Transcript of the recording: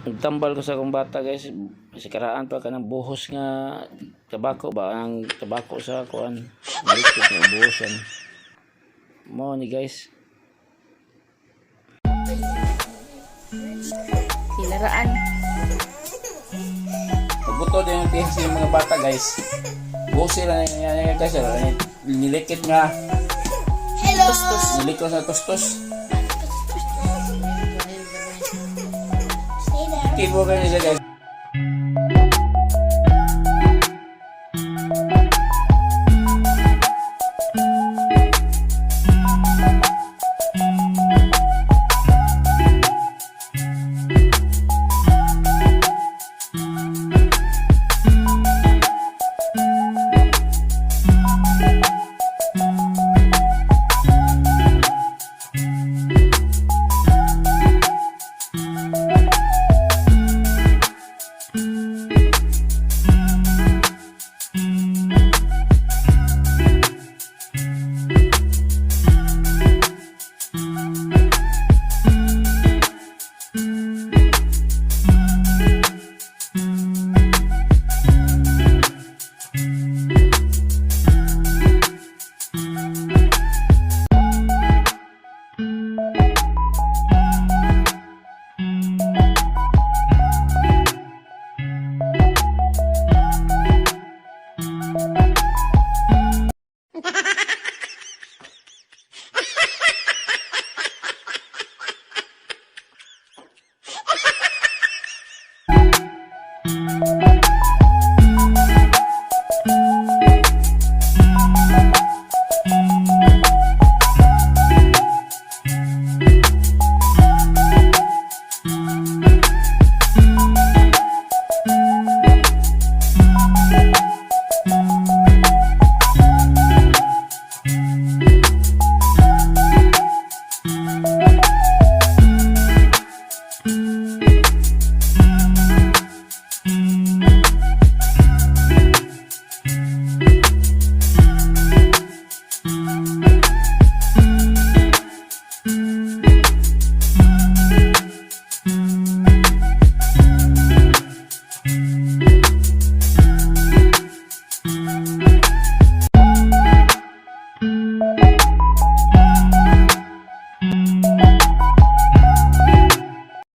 Nagtambal ko sa akong bata guys. Kasi karaan pa ka ng buhos nga tabako ba? Ang tabako sa kuan. Malikot nga buhosan. Mo ni guys. Silaraan. Pagbuto din yung tihas ng mga bata guys. Buhosin lang yan guys. Nilikit nga. Tustos. Nilikot na tustos. Tipo kayo nila guys.